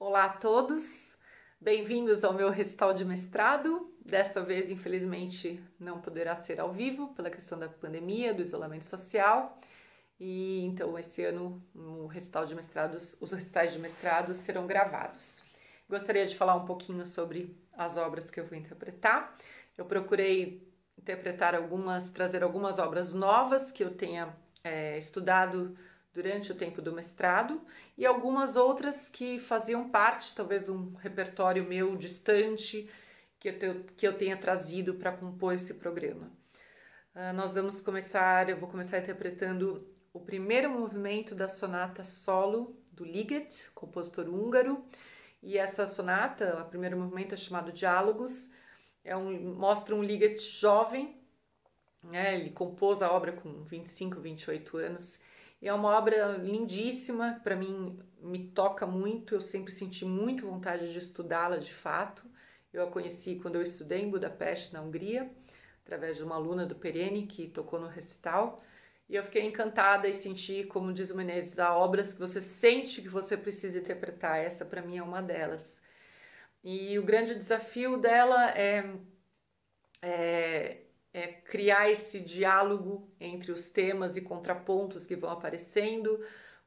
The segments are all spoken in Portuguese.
Olá a todos, bem-vindos ao meu recital de mestrado. Dessa vez, infelizmente, não poderá ser ao vivo pela questão da pandemia, do isolamento social. E então, esse ano, o recital de mestrados, os recitais de mestrado serão gravados. Gostaria de falar um pouquinho sobre as obras que eu vou interpretar. Eu procurei interpretar trazer algumas obras novas que eu tenha estudado durante o tempo do mestrado e algumas outras que faziam parte, talvez, de um repertório meu distante que eu tenha trazido para compor esse programa. Eu vou começar interpretando o primeiro movimento da sonata solo do Ligeti, compositor húngaro, e essa sonata, o primeiro movimento é chamado Diálogos, mostra um Ligeti jovem, né? Ele compôs a obra com 25, 28 anos, e é uma obra lindíssima, para mim me toca muito, eu sempre senti muito vontade de estudá-la de fato. Eu a conheci quando eu estudei em Budapeste, na Hungria, através de uma aluna do Perene que tocou no recital, e eu fiquei encantada e senti, como diz o Menezes, há obras que você sente que você precisa interpretar, essa para mim é uma delas. E o grande desafio dela é criar esse diálogo entre os temas e contrapontos que vão aparecendo,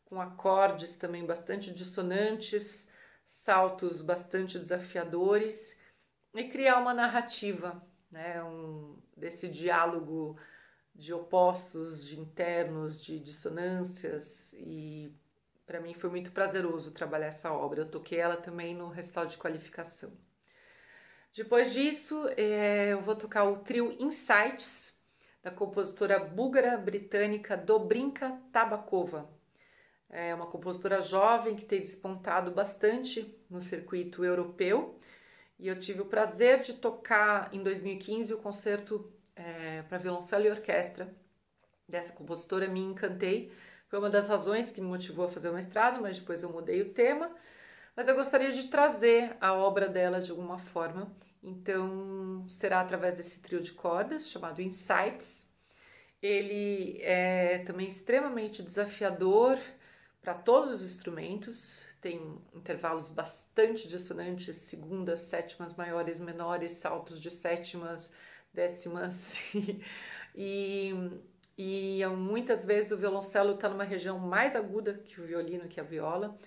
com acordes também bastante dissonantes, saltos bastante desafiadores, e criar uma narrativa, né, desse diálogo de opostos, de internos, de dissonâncias, e para mim foi muito prazeroso trabalhar essa obra. Eu toquei ela também no recital de qualificação. Depois disso, eu vou tocar o trio Insights, da compositora búlgara-britânica Dobrinka Tabakova. É uma compositora jovem que tem despontado bastante no circuito europeu, e eu tive o prazer de tocar em 2015 o concerto para violoncelo e orquestra dessa compositora. Me encantei, foi uma das razões que me motivou a fazer o mestrado, mas depois eu mudei o tema. Mas eu gostaria de trazer a obra dela de alguma forma, então será através desse trio de cordas chamado Insights. Ele é também extremamente desafiador para todos os instrumentos, tem intervalos bastante dissonantes, segundas, sétimas maiores, menores, saltos de sétimas, décimas, e, e muitas vezes o violoncelo está numa região mais aguda que o violino, que a viola,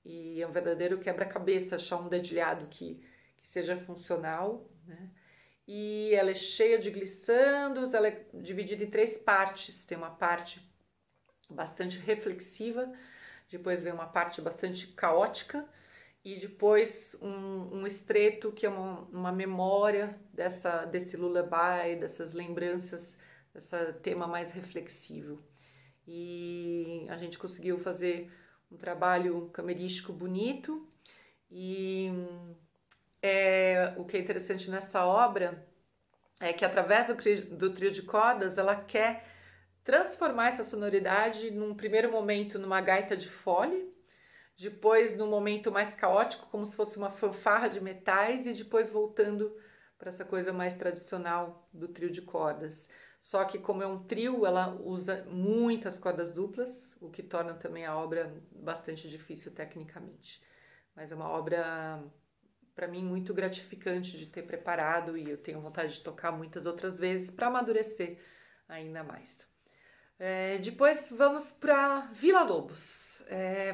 e é um verdadeiro quebra-cabeça achar um dedilhado que seja funcional, né? E ela é cheia de glissandos, ela é dividida em três partes. Tem uma parte bastante reflexiva, depois vem uma parte bastante caótica e depois um estreito que é uma memória desse lullaby, dessas lembranças, desse tema mais reflexivo. E a gente conseguiu fazer um trabalho camerístico bonito, e o que é interessante nessa obra é que através do trio de cordas ela quer transformar essa sonoridade num primeiro momento numa gaita de fole, depois num momento mais caótico como se fosse uma fanfarra de metais, e depois voltando para essa coisa mais tradicional do trio de cordas. Só que como é um trio, ela usa muitas cordas duplas, o que torna também a obra bastante difícil tecnicamente. Mas é uma obra, para mim, muito gratificante de ter preparado, e eu tenho vontade de tocar muitas outras vezes para amadurecer ainda mais. Depois vamos para Villa-Lobos.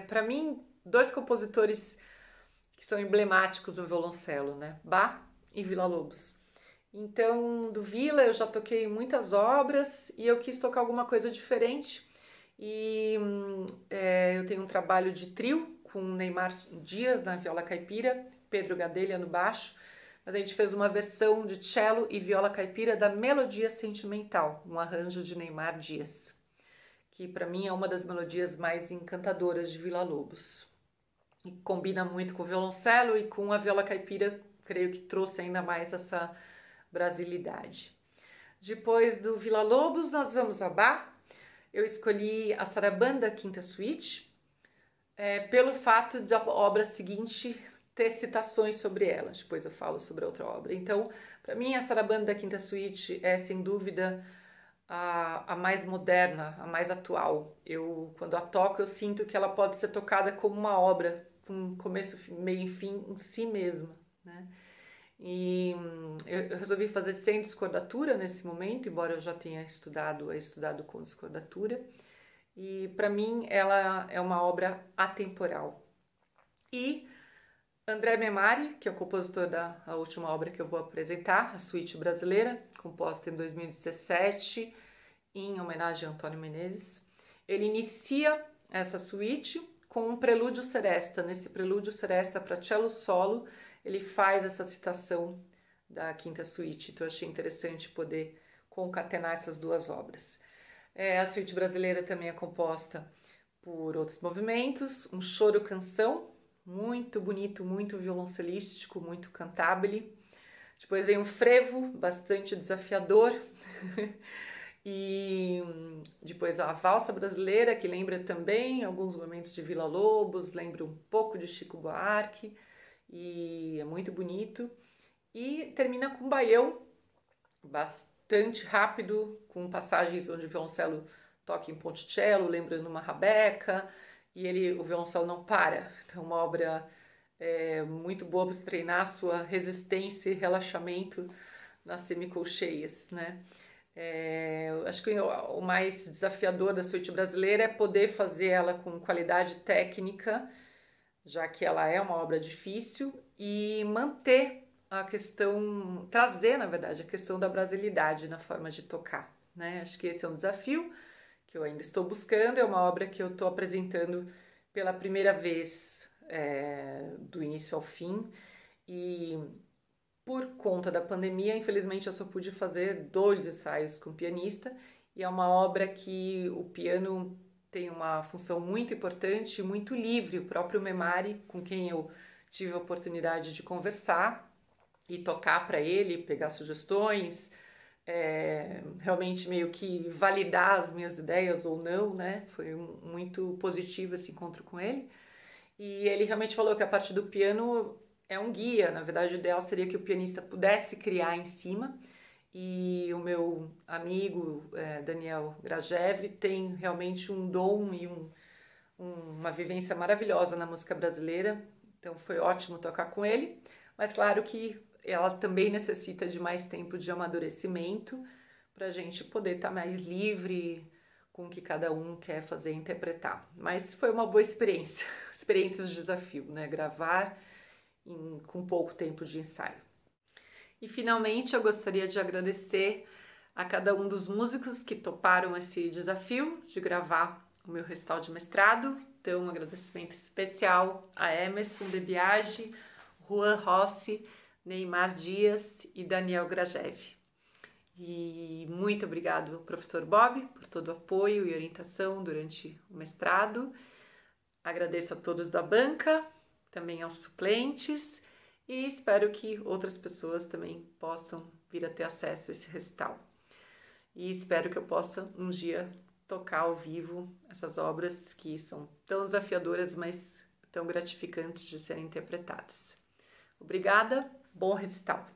Para mim, dois compositores que são emblemáticos no violoncelo, né? Bach e Villa-Lobos. Então, do Villa eu já toquei muitas obras e eu quis tocar alguma coisa diferente. E eu tenho um trabalho de trio com Neymar Dias na viola caipira, Pedro Gadelha no baixo, mas a gente fez uma versão de cello e viola caipira da Melodia Sentimental, um arranjo de Neymar Dias, que para mim é uma das melodias mais encantadoras de Villa-Lobos. E combina muito com o violoncelo, e com a viola caipira, creio que trouxe ainda mais essa brasilidade. Depois do Villa-Lobos, nós vamos a Bach. Eu escolhi a Sarabanda Quinta Suite, pelo fato de a obra seguinte ter citações sobre ela. Depois eu falo sobre a outra obra. Então, para mim, a Sarabanda Quinta Suite é, sem dúvida, a mais moderna, a mais atual. Quando a toco, eu sinto que ela pode ser tocada como uma obra com começo, meio e fim em si mesma, né? E eu resolvi fazer sem discordatura nesse momento, embora eu já tenha estudado com discordatura. E para mim ela é uma obra atemporal. E André Memari, que é o compositor da última obra que eu vou apresentar, a Suíte Brasileira, composta em 2017, em homenagem a Antônio Menezes. Ele inicia essa suíte com um prelúdio seresta. Nesse prelúdio seresta para cello solo, ele faz essa citação da quinta suíte. Então eu achei interessante poder concatenar essas duas obras. A suíte brasileira também é composta por outros movimentos, um choro-canção, muito bonito, muito violoncelístico, muito cantabile. Depois vem um frevo, bastante desafiador. E depois a valsa brasileira, que lembra também alguns momentos de Vila Lobos, lembra um pouco de Chico Buarque, e é muito bonito. E termina com um baião, bastante rápido, com passagens onde o violoncelo toca em ponticello, lembrando uma rabeca, e o violoncelo não para. Então, uma obra muito boa para treinar a sua resistência e relaxamento nas semicolcheias, né? Eu acho que o mais desafiador da suíte brasileira é poder fazer ela com qualidade técnica, já que ela é uma obra difícil, e manter a questão, trazer, na verdade, a questão da brasilidade na forma de tocar, né? Acho que esse é um desafio que eu ainda estou buscando, é uma obra que eu estou apresentando pela primeira vez, do início ao fim, e por conta da pandemia, infelizmente eu só pude fazer 2 ensaios com pianista, e é uma obra que o piano tem uma função muito importante, muito livre. O próprio Memari, com quem eu tive a oportunidade de conversar e tocar para ele, pegar sugestões, realmente meio que validar as minhas ideias ou não, né? Foi muito positivo esse encontro com ele. E ele realmente falou que a parte do piano é um guia. Na verdade, o ideal seria que o pianista pudesse criar em cima. E o meu amigo Daniel Grajev tem realmente um dom e uma vivência maravilhosa na música brasileira. Então foi ótimo tocar com ele. Mas claro que ela também necessita de mais tempo de amadurecimento para a gente poder estar mais livre com o que cada um quer fazer e interpretar. Mas foi uma boa experiência, experiências de desafio, né? Gravar com pouco tempo de ensaio. E finalmente eu gostaria de agradecer a cada um dos músicos que toparam esse desafio de gravar o meu recital de mestrado. Então, um agradecimento especial a Emerson De Biagi, Juan Rossi, Neymar Dias e Daniel Grajev. E muito obrigado ao professor Bob por todo o apoio e orientação durante o mestrado. Agradeço a todos da banca, também aos suplentes, e espero que outras pessoas também possam vir a ter acesso a esse recital. E espero que eu possa um dia tocar ao vivo essas obras que são tão desafiadoras, mas tão gratificantes de serem interpretadas. Obrigada, bom recital!